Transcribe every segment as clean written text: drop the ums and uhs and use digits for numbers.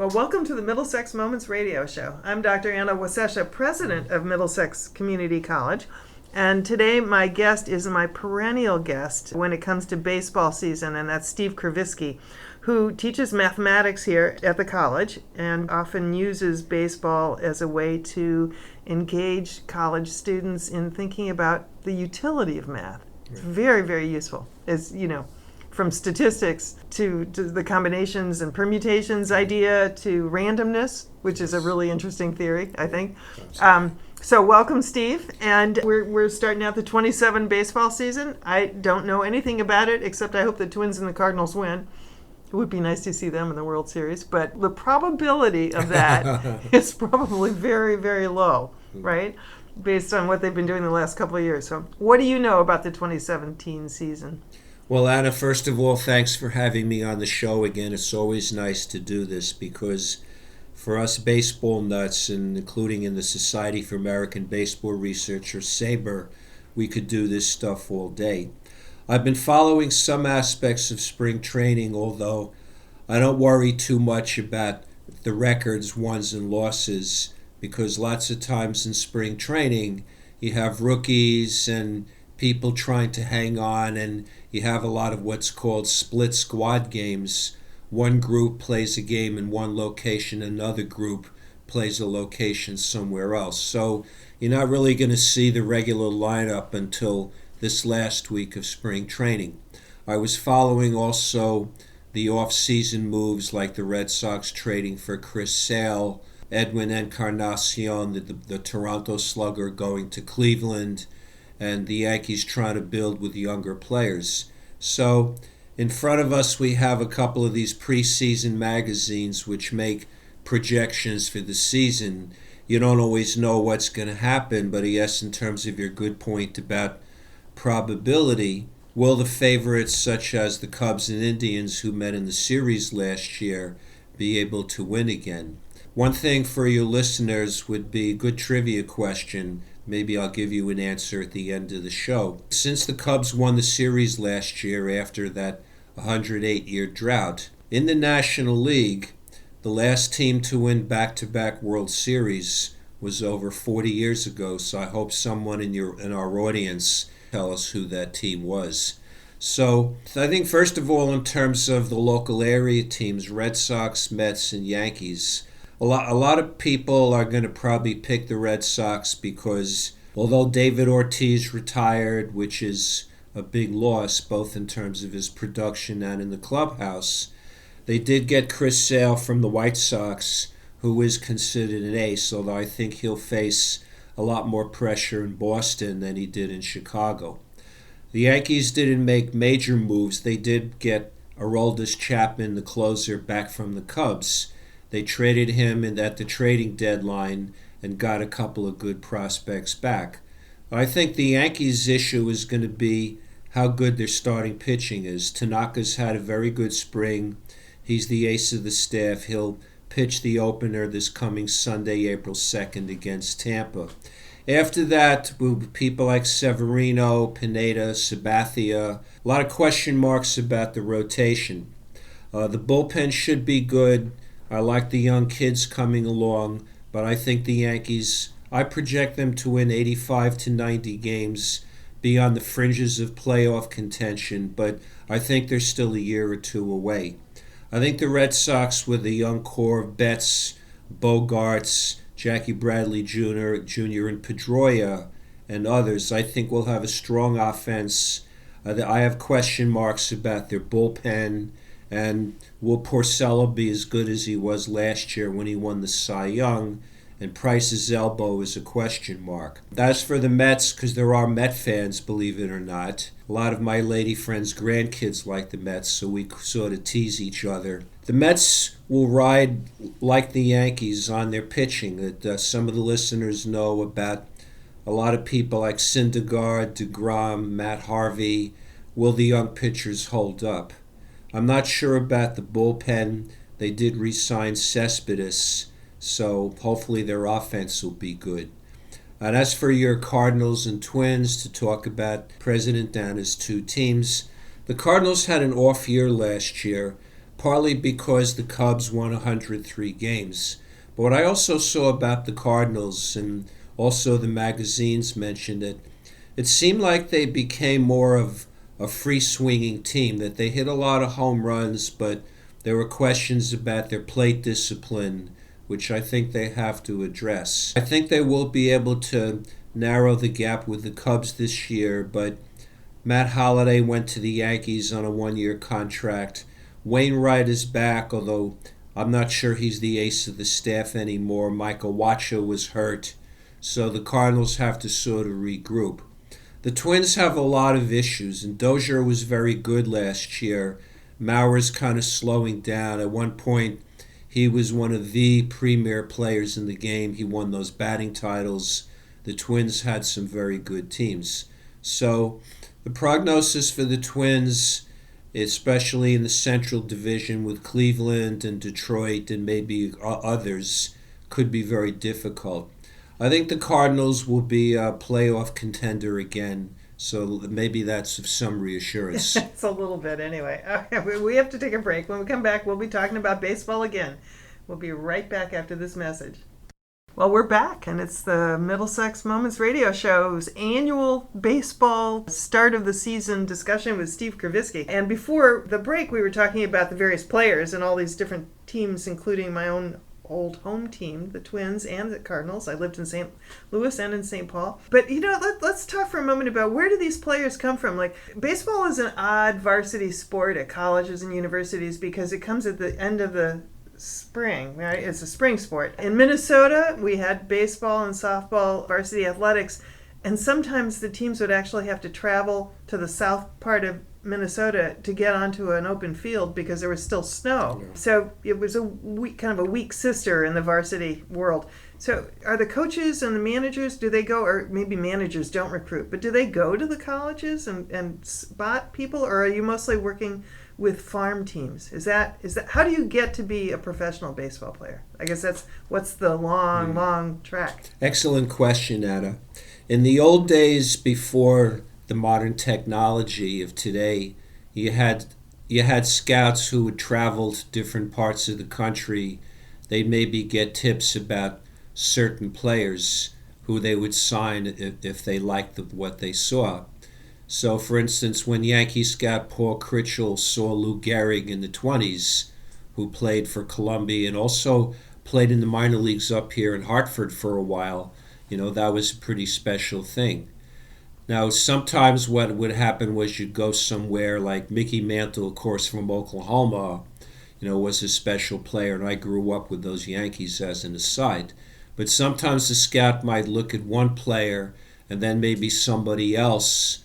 Well, welcome to the Middlesex Moments radio show. I'm Dr. Anna Wasesha, president of Middlesex Community College. And today my guest is my perennial guest when it comes to baseball season, and that's Steve Krevisky, who teaches mathematics here at the college and often uses baseball as a way to engage college students in thinking about the utility of math. It's very, very useful, as you know, from statistics to the combinations and permutations idea to randomness, which is a really interesting theory, I think. So welcome, Steve. And we're starting out the 27 baseball season. I don't know anything about it, except I hope the Twins and the Cardinals win. It would be nice to see them in the World Series. But the probability of that is probably very, very low, right? Based on what they've been doing the last couple of years. So what do you know about the 2017 season? Well, Anna, first of all, thanks for having me on the show again. It's always nice to do this because for us baseball nuts, and including in the Society for American Baseball Research, or SABR, we could do this stuff all day. I've been following some aspects of spring training, although I don't worry too much about the records, wins and losses, because lots of times in spring training, you have rookies and people trying to hang on, and you have a lot of what's called split squad games. One group plays a game in one location, another group plays a location somewhere else. So you're not really going to see the regular lineup until this last week of spring training. I was following also the off-season moves like the Red Sox trading for Chris Sale, Edwin Encarnacion, the Toronto Slugger, going to Cleveland, and the Yankees trying to build with younger players. So in front of us we have a couple of these preseason magazines which make projections for the season. You don't always know what's going to happen, but yes, in terms of your good point about probability, will the favorites such as the Cubs and Indians who met in the series last year be able to win again? One thing for your listeners would be a good trivia question. Maybe I'll give you an answer at the end of the show. Since the Cubs won the series last year after that 108-year drought, in the National League, the last team to win back-to-back World Series was over 40 years ago, so I hope someone in our audience tell us who that team was. So I think first of all, in terms of the local area teams, Red Sox, Mets, and Yankees, a lot of people are going to probably pick the Red Sox because although David Ortiz retired, which is a big loss both in terms of his production and in the clubhouse, they did get Chris Sale from the White Sox, who is considered an ace, although I think he'll face a lot more pressure in Boston than he did in Chicago. The Yankees didn't make major moves. They did get Aroldis Chapman, the closer, back from the Cubs. They traded him at the trading deadline and got a couple of good prospects back. I think the Yankees' issue is going to be how good their starting pitching is. Tanaka's had a very good spring. He's the ace of the staff. He'll pitch the opener this coming Sunday, April 2nd against Tampa. After that, will be people like Severino, Pineda, Sabathia. A lot of question marks about the rotation. The bullpen should be good. I like the young kids coming along, but I think the Yankees, I project them to win 85 to 90 games, be on the fringes of playoff contention, but I think they're still a year or two away. I think the Red Sox, with a young core of Betts, Bogarts, Jackie Bradley Jr. and Pedroia and others, I think will have a strong offense. I have question marks about their bullpen. And will Porcello be as good as he was last year when he won the Cy Young? And Price's elbow is a question mark. As for the Mets, because there are Met fans, believe it or not, a lot of my lady friends' grandkids like the Mets, so we sort of tease each other. The Mets will ride, like the Yankees, on their pitching. That some of the listeners know about a lot of people like Syndergaard, DeGrom, Matt Harvey. Will the young pitchers hold up? I'm not sure about the bullpen. They did re-sign Cespedes, so hopefully their offense will be good. And as for your Cardinals and Twins, to talk about President Dana's two teams, the Cardinals had an off year last year. partly because the Cubs won 103 games. But what I also saw about the Cardinals, and also the magazines mentioned it, it seemed like they became more of a free-swinging team, that they hit a lot of home runs, but there were questions about their plate discipline, which I think they have to address. I think they will be able to narrow the gap with the Cubs this year, but Matt Holliday went to the Yankees on a one-year contract. Wainwright is back, although I'm not sure he's the ace of the staff anymore. Michael Wacha was hurt, so the Cardinals have to sort of regroup. The Twins have a lot of issues, and Dozier was very good last year. Mauer's kind of slowing down. At one point, he was one of the premier players in the game. He won those batting titles. The Twins had some very good teams. So the prognosis for the Twins, especially in the Central Division with Cleveland and Detroit and maybe others, could be very difficult. I think the Cardinals will be a playoff contender again, so maybe that's of some reassurance. It's a little bit anyway. Okay, we have to take a break. When we come back, we'll be talking about baseball again. We'll be right back after this message. Well, we're back, and it's the Middlesex Moments Radio Show's annual baseball start of the season discussion with Steve Krevisky. And before the break, we were talking about the various players and all these different teams, including my own old home team, the Twins and the Cardinals. I lived in St. Louis and in St. Paul. But, let's talk for a moment about where do these players come from? Like, baseball is an odd varsity sport at colleges and universities because it comes at the end of the spring, right? It's a spring sport. In Minnesota, we had baseball and softball varsity athletics, and sometimes the teams would actually have to travel to the south part of Minnesota to get onto an open field because there was still snow. Yeah. So it was kind of a weak sister in the varsity world. So are the coaches and the managers, do they go, or maybe managers don't recruit, but do they go to the colleges and spot people, or are you mostly working with farm teams? Is that how do you get to be a professional baseball player? I guess what's the long track? Excellent question, Anna. In the old days before the modern technology of today, you had scouts who would travel to different parts of the country. They'd maybe get tips about certain players who they would sign if they liked what they saw. So, for instance, when Yankee scout Paul Critchell saw Lou Gehrig in the 20s, who played for Columbia and also played in the minor leagues up here in Hartford for a while, that was a pretty special thing. Now, sometimes what would happen was you'd go somewhere like Mickey Mantle, of course, from Oklahoma, was a special player, and I grew up with those Yankees as an aside. But sometimes the scout might look at one player, and then maybe somebody else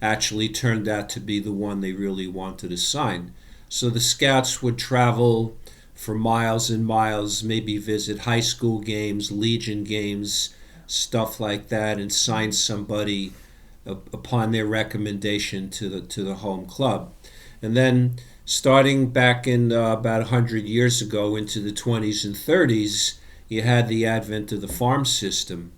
actually turned out to be the one they really wanted to sign. So the scouts would travel for miles and miles, maybe visit high school games, Legion games, stuff like that, and sign somebody upon their recommendation to the home club. And then starting back in about 100 years ago into the 20s and 30s, you had the advent of the farm system.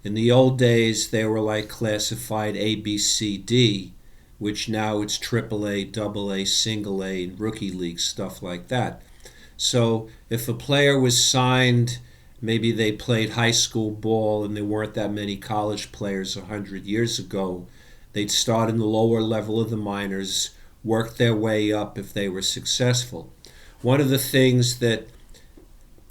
In the old days, they were like classified A, B, C, D, which now it's AAA, AA, single A, and rookie league, stuff like that. So if a player was signed, maybe they played high school ball and there weren't that many college players 100 years ago, they'd start in the lower level of the minors, work their way up if they were successful. One of the things that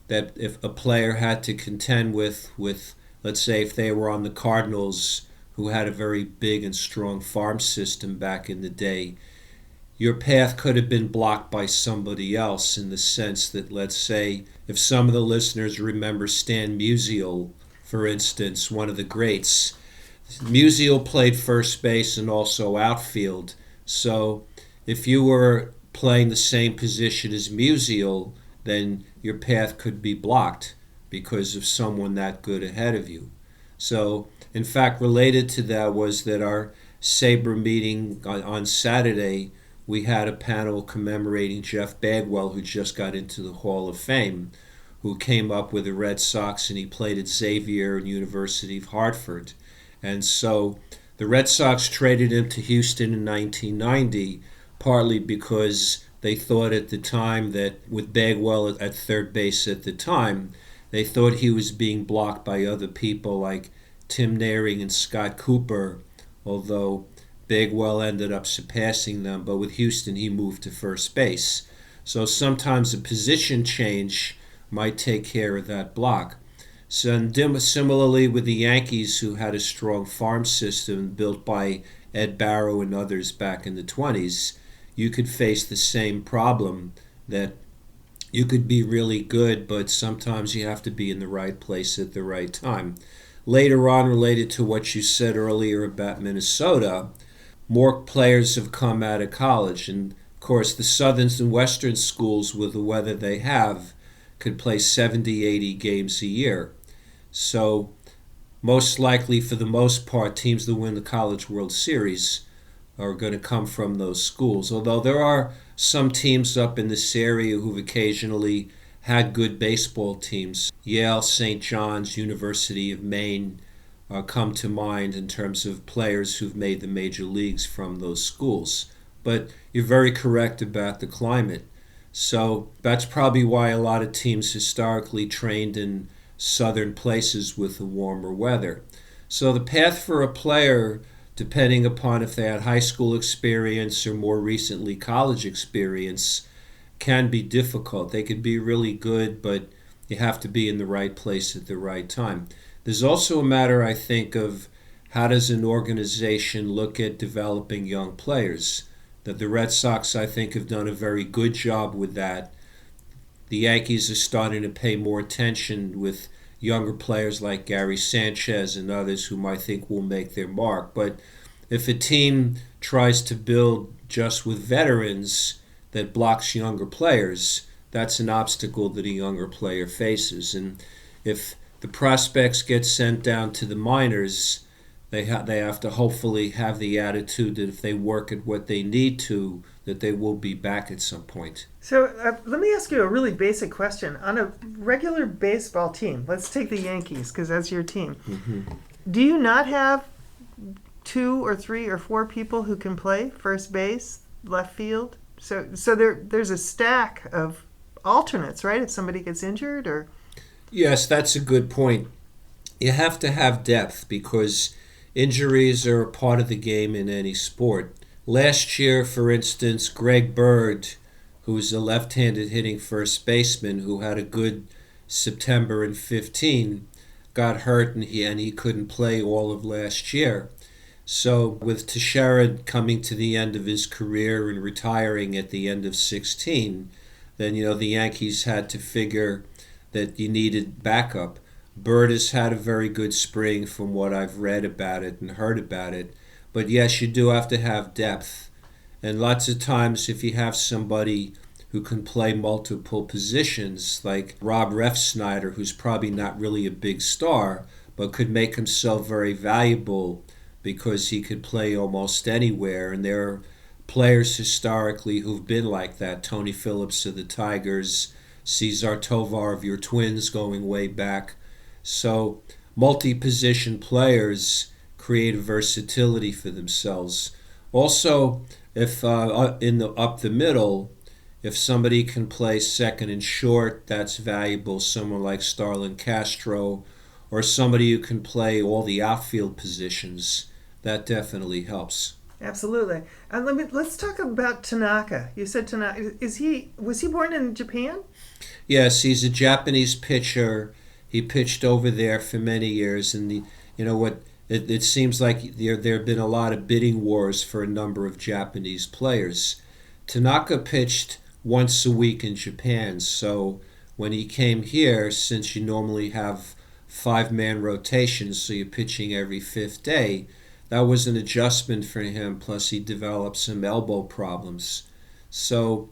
if a player had to contend with, let's say if they were on the Cardinals, who had a very big and strong farm system back in the day, your path could have been blocked by somebody else, in the sense that, let's say, if some of the listeners remember Stan Musial, for instance, one of the greats. Musial played first base and also outfield. So if you were playing the same position as Musial, then your path could be blocked because of someone that good ahead of you. So, in fact, related to that was that our SABR meeting on Saturday, we had a panel commemorating Jeff Bagwell, who just got into the Hall of Fame, who came up with the Red Sox, and he played at Xavier and University of Hartford. And so the Red Sox traded him to Houston in 1990, partly because they thought at the time that with Bagwell at third base at the time, they thought he was being blocked by other people like Tim Naring and Scott Cooper, although Bagwell ended up surpassing them. But with Houston, he moved to first base. So sometimes a position change might take care of that block. So similarly with the Yankees, who had a strong farm system built by Ed Barrow and others back in the 20s, you could face the same problem that you could be really good, but sometimes you have to be in the right place at the right time. Later on, related to what you said earlier about Minnesota, more players have come out of college. And of course, the southern and western schools, with the weather they have, could play 70, 80 games a year. So most likely, for the most part, teams that win the College World Series are going to come from those schools. Although there are some teams up in this area who've occasionally had good baseball teams. Yale, St. John's, University of Maine come to mind in terms of players who've made the major leagues from those schools. But you're very correct about the climate. So that's probably why a lot of teams historically trained in southern places with the warmer weather. So the path for a player, depending upon if they had high school experience or more recently college experience, can be difficult. They could be really good, but you have to be in the right place at the right time. There's also a matter, I think, of how does an organization look at developing young players. That the Red Sox, I think, have done a very good job with that. The Yankees are starting to pay more attention with younger players like Gary Sanchez and others whom I think will make their mark. But if a team tries to build just with veterans that blocks younger players, that's an obstacle that a younger player faces. And if the prospects get sent down to the minors, they have to hopefully have the attitude that if they work at what they need to, that they will be back at some point. So let me ask you a really basic question. On a regular baseball team, let's take the Yankees because that's your team. Mm-hmm. Do you not have 2 or 3 or 4 people who can play first base, left field? So there's a stack of alternates, right? If somebody gets injured or... Yes, that's a good point. You have to have depth because injuries are a part of the game in any sport. Last year, for instance, Greg Bird, who's a left-handed hitting first baseman who had a good September in 15, got hurt and he couldn't play all of last year. So with Teixeira coming to the end of his career and retiring at the end of 16, then the Yankees had to figure that you needed backup. Bird has had a very good spring from what I've read about it and heard about it. But yes, you do have to have depth. And lots of times if you have somebody who can play multiple positions, like Rob Refsnyder, who's probably not really a big star, but could make himself very valuable because he could play almost anywhere. And there are players historically who've been like that. Tony Phillips of the Tigers, Cesar Tovar of your Twins going way back. So multi-position players create a versatility for themselves. Also, if up the middle, if somebody can play second and short, that's valuable. Someone like Starlin Castro, or somebody who can play all the outfield positions, that definitely helps. Absolutely. Let's talk about Tanaka. You said Tanaka. Was he born in Japan? Yes, he's a Japanese pitcher. He pitched over there for many years, and it seems like there have been a lot of bidding wars for a number of Japanese players. Tanaka pitched once a week in Japan, so when he came here, since you normally have 5-man rotations, so you're pitching every 5th day, that was an adjustment for him, plus he developed some elbow problems. So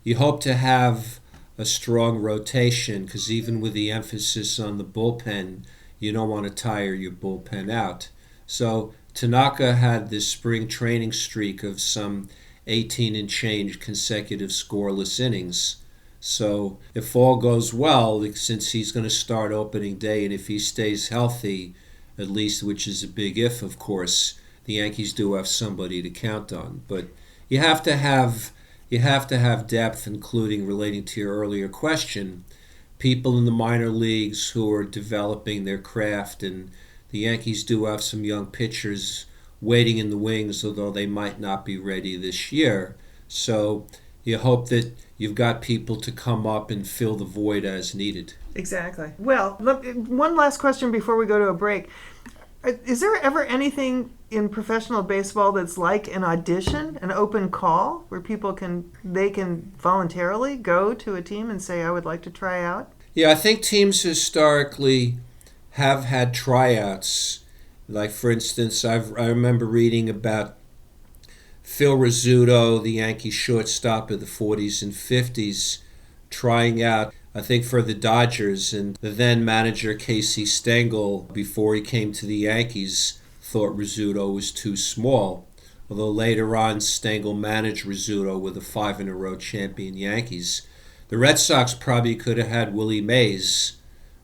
you hope to have a strong rotation, because even with the emphasis on the bullpen, you don't want to tire your bullpen out. So Tanaka had this spring training streak of some 18 and change consecutive scoreless innings. So if all goes well, since he's going to start opening day, and if he stays healthy, at least, which is a big if, of course, the Yankees do have somebody to count on. But you have to have you have to have depth, including relating to your earlier question, people in the minor leagues who are developing their craft, and the Yankees do have some young pitchers waiting in the wings, although they might not be ready this year. So you hope that you've got people to come up and fill the void as needed. Exactly. Well, one last question before we go to a break. Is there ever anything in professional baseball that's like an audition, an open call, where people can voluntarily go to a team and say, I would like to try out? Yeah, I think teams historically have had tryouts. Like, for instance, I remember reading about Phil Rizzuto, the Yankee shortstop of the 40s and 50s, trying out, I think, for the Dodgers, and the then manager Casey Stengel, before he came to the Yankees, thought Rizzuto was too small. Although later on, Stengel managed Rizzuto with the 5-in-a-row champion Yankees. The Red Sox probably could have had Willie Mays,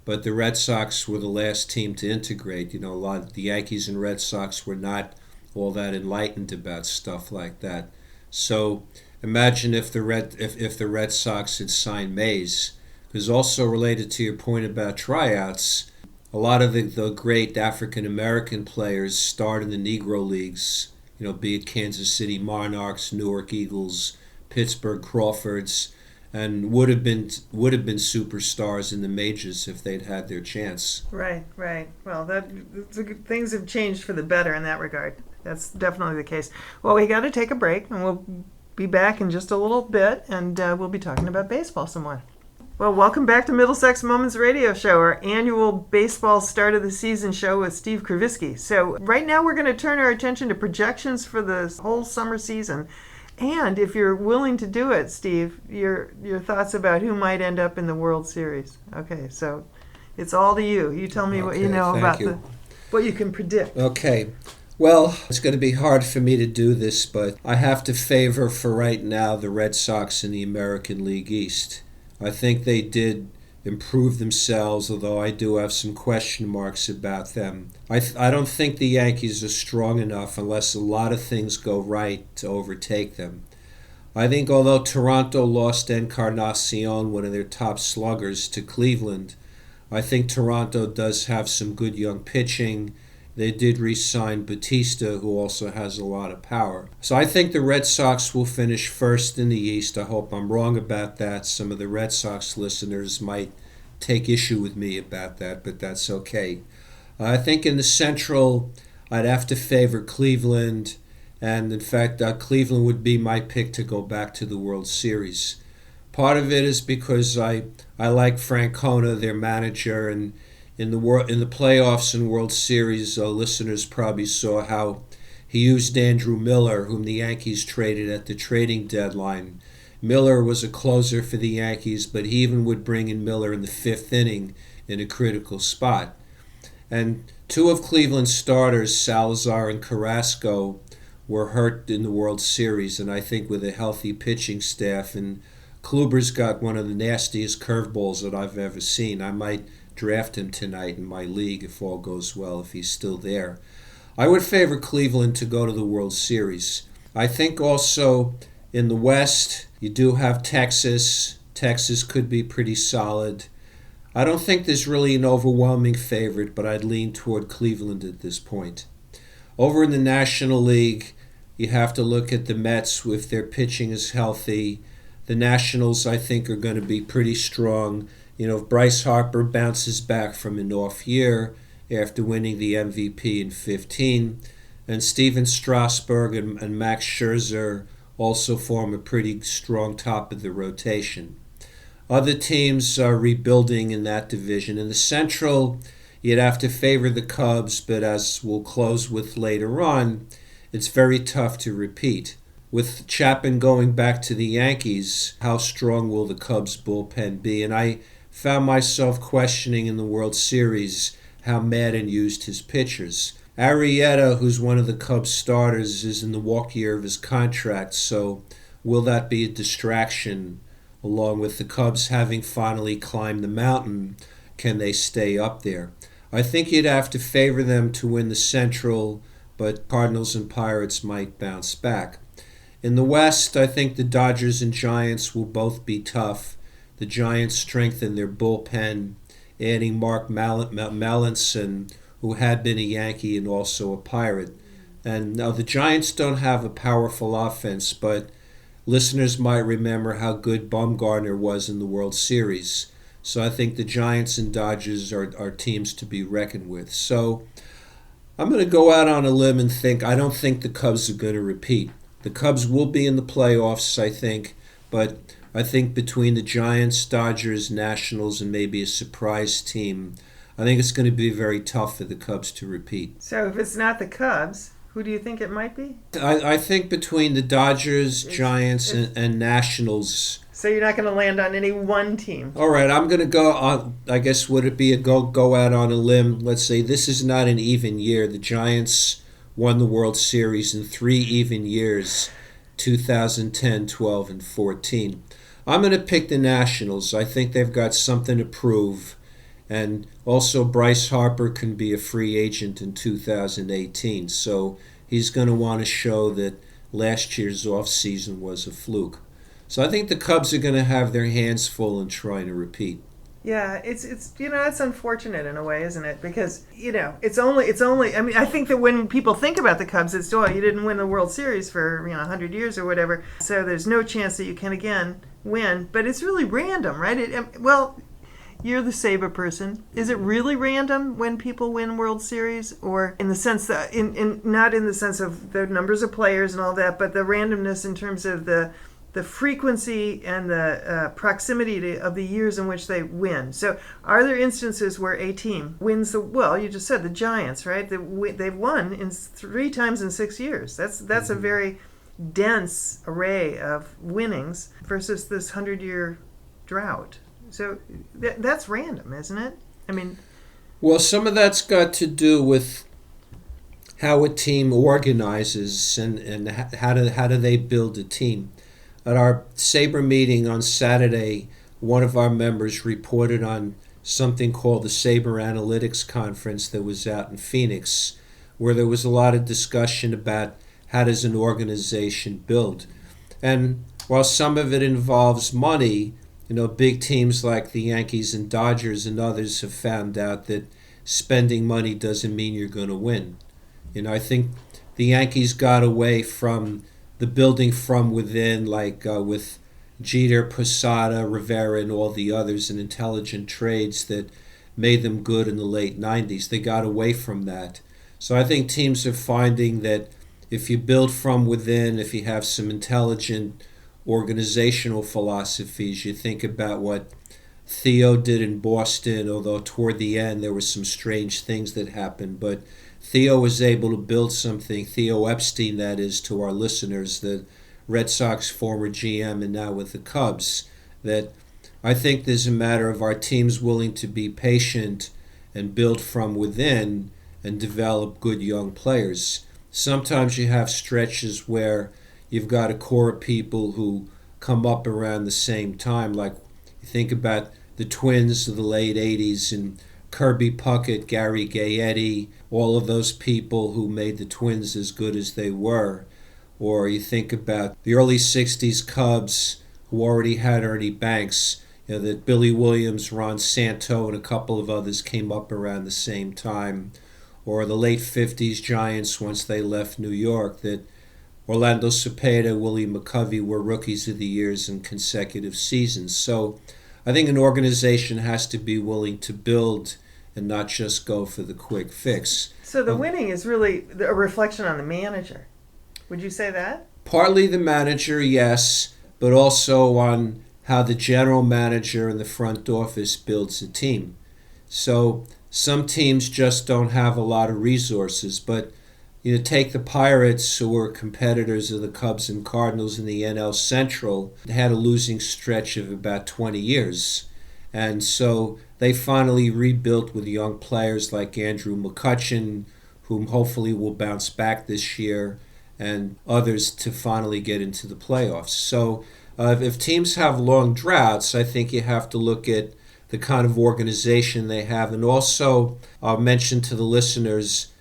but the Red Sox were the last team to integrate. You know, a lot of the Yankees and Red Sox were not all that enlightened about stuff like that. So imagine if the Red Sox had signed Mays. Because also related to your point about tryouts, a lot of the great African American players start in the Negro Leagues. You know, be it Kansas City Monarchs, Newark Eagles, Pittsburgh Crawfords, and would have been superstars in the majors if they'd had their chance. Right. Well, things have changed for the better in that regard. That's definitely the case. Well, we got to take a break, and we'll be back in just a little bit, and we'll be talking about baseball some more. Well, welcome back to Middlesex Moments Radio Show, our annual baseball start of the season show with Steve Krevisky. So right now we're going to turn our attention to projections for the whole summer season. And if you're willing to do it, Steve, your thoughts about who might end up in the World Series. Okay, so it's all to you. You tell me what you know about what you can predict. Okay. Well, it's going to be hard for me to do this, but I have to favor for right now the Red Sox in the American League East. I think they did improve themselves, although I do have some question marks about them. I don't think the Yankees are strong enough unless a lot of things go right to overtake them. I think although Toronto lost Encarnacion, one of their top sluggers, to Cleveland, I think Toronto does have some good young pitching. They did re-sign Batista, who also has a lot of power. So I think the Red Sox will finish first in the East. I hope I'm wrong about that. Some of the Red Sox listeners might take issue with me about that, but that's okay. I think in the Central, I'd have to favor Cleveland. And in fact, Cleveland would be my pick to go back to the World Series. Part of it is because I like Francona, their manager, and in the playoffs and World Series, listeners probably saw how he used Andrew Miller, whom the Yankees traded at the trading deadline. Miller was a closer for the Yankees, but he even would bring in Miller in the fifth inning in a critical spot. And two of Cleveland's starters, Salazar and Carrasco, were hurt in the World Series, and I think with a healthy pitching staff, and Kluber's got one of the nastiest curveballs that I've ever seen. I might draft him tonight in my league if all goes well, if he's still there. I would favor Cleveland to go to the World Series. I think also in the West, you do have Texas. Texas could be pretty solid. I don't think there's really an overwhelming favorite, but I'd lean toward Cleveland at this point. Over in the National League, you have to look at the Mets if their pitching is healthy. The Nationals, I think, are going to be pretty strong. You know, if Bryce Harper bounces back from an off year after winning the MVP in 2015, and Steven Strasburg and Max Scherzer also form a pretty strong top of the rotation. Other teams are rebuilding in that division. In the Central, you'd have to favor the Cubs, but as we'll close with later on, it's very tough to repeat. With Chapman going back to the Yankees, how strong will the Cubs bullpen be? And I found myself questioning in the World Series how Madden used his pitchers. Arrieta, who's one of the Cubs starters, is in the walk year of his contract, so will that be a distraction? Along with the Cubs having finally climbed the mountain, can they stay up there? I think you'd have to favor them to win the Central, but Cardinals and Pirates might bounce back. In the West, I think the Dodgers and Giants will both be tough. The Giants strengthen their bullpen, adding Mark Melanson, who had been a Yankee and also a Pirate. And now the Giants don't have a powerful offense, but listeners might remember how good Bumgarner was in the World Series. So I think the Giants and Dodgers are teams to be reckoned with. So I'm going to go out on a limb and think I don't think the Cubs are going to repeat. The Cubs will be in the playoffs, I think, but I think between the Giants, Dodgers, Nationals, and maybe a surprise team, I think it's going to be very tough for the Cubs to repeat. So if it's not the Cubs, who do you think it might be? I think between the Dodgers, Giants, and Nationals. So you're not going to land on any one team? All right, I'm going to go on, I guess, would it be a go out on a limb? Let's say this is not an even year. The Giants won the World Series in 3 even years, 2010, 12, and 14. I'm going to pick the Nationals. I think they've got something to prove. And also Bryce Harper can be a free agent in 2018. So he's going to want to show that last year's offseason was a fluke. So I think the Cubs are going to have their hands full in trying to repeat. Yeah, it's it's unfortunate in a way, isn't it? Because it's only. I mean, I think that when people think about the Cubs, it's you didn't win the World Series for 100 years or whatever, so there's no chance that you can again win. But it's really random, right? You're the Sabre person. Is it really random when people win World Series, or in the sense that not in the sense of the numbers of players and all that, but the randomness in terms of the frequency and the proximity of the years in which they win? So are there instances where a team wins you just said the Giants, right? They've won 3 times in 6 years. That's a very dense array of winnings versus this 100-year drought. So that's random, isn't it? I mean, well, some of that's got to do with how a team organizes and how do they build a team. At our Sabre meeting on Saturday, one of our members reported on something called the Sabre Analytics Conference that was out in Phoenix, where there was a lot of discussion about how does an organization build. And while some of it involves money, big teams like the Yankees and Dodgers and others have found out that spending money doesn't mean you're going to win. I think the Yankees got away from the building from within, like with Jeter, Posada, Rivera, and all the others, and intelligent trades that made them good in the late 90s. They got away from that. So I think teams are finding that if you build from within, if you have some intelligent organizational philosophies, you think about what Theo did in Boston, although toward the end there were some strange things that happened, but Theo was able to build something, Theo Epstein, that is, to our listeners, the Red Sox former GM and now with the Cubs, that I think there's a matter of our teams willing to be patient and build from within and develop good young players. Sometimes you have stretches where you've got a core of people who come up around the same time, like you think about the Twins of the late 80s and Kirby Puckett, Gary Gaetti, all of those people who made the Twins as good as they were. Or you think about the early 60s Cubs who already had Ernie Banks, that Billy Williams, Ron Santo, and a couple of others came up around the same time. Or the late 50s Giants, once they left New York, that Orlando Cepeda, Willie McCovey were rookies of the years in consecutive seasons. So I think an organization has to be willing to build and not just go for the quick fix. So the winning is really a reflection on the manager. Would you say that? Partly the manager, yes, but also on how the general manager and the front office builds a team. So some teams just don't have a lot of resources, but take the Pirates, who were competitors of the Cubs and Cardinals in the NL Central. They had a losing stretch of about 20 years. And so they finally rebuilt with young players like Andrew McCutchen, whom hopefully will bounce back this year, and others to finally get into the playoffs. So if teams have long droughts, I think you have to look at the kind of organization they have. And also, I'll mention to the listeners,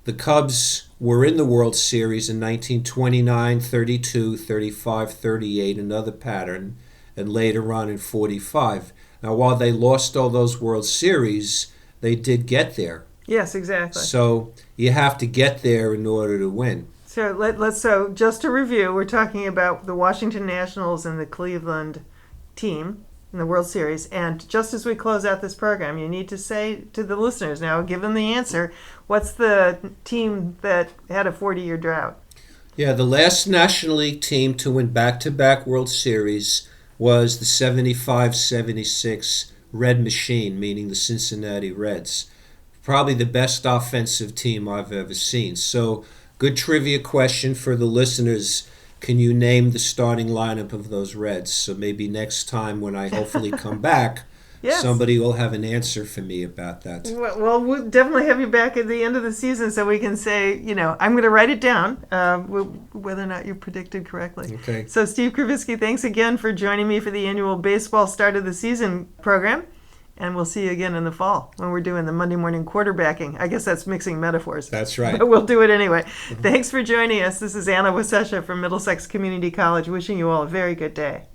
the Cubs were in the World Series in 1929, 32, 35, 38, another pattern, and later on in 45. Now, while they lost all those World Series, they did get there. Yes, exactly. So you have to get there in order to win. So just to review, we're talking about the Washington Nationals and the Cleveland team in the World Series. And just as we close out this program, you need to say to the listeners now, give them the answer, what's the team that had a 40-year drought? Yeah, the last National League team to win back-to-back World Series was the 75-76 Red Machine, meaning the Cincinnati Reds. Probably the best offensive team I've ever seen. So, good trivia question for the listeners. Can you name the starting lineup of those Reds? So maybe next time when I hopefully come back, Yes. somebody will have an answer for me about that. Well, we'll definitely have you back at the end of the season so we can say, I'm going to write it down, whether or not you predicted correctly. Okay. So, Steve Krevisky, thanks again for joining me for the annual baseball start of the season program. And we'll see you again in the fall when we're doing the Monday morning quarterbacking. I guess that's mixing metaphors. That's right. But we'll do it anyway. Thanks for joining us. This is Anna Wasesha from Middlesex Community College, wishing you all a very good day.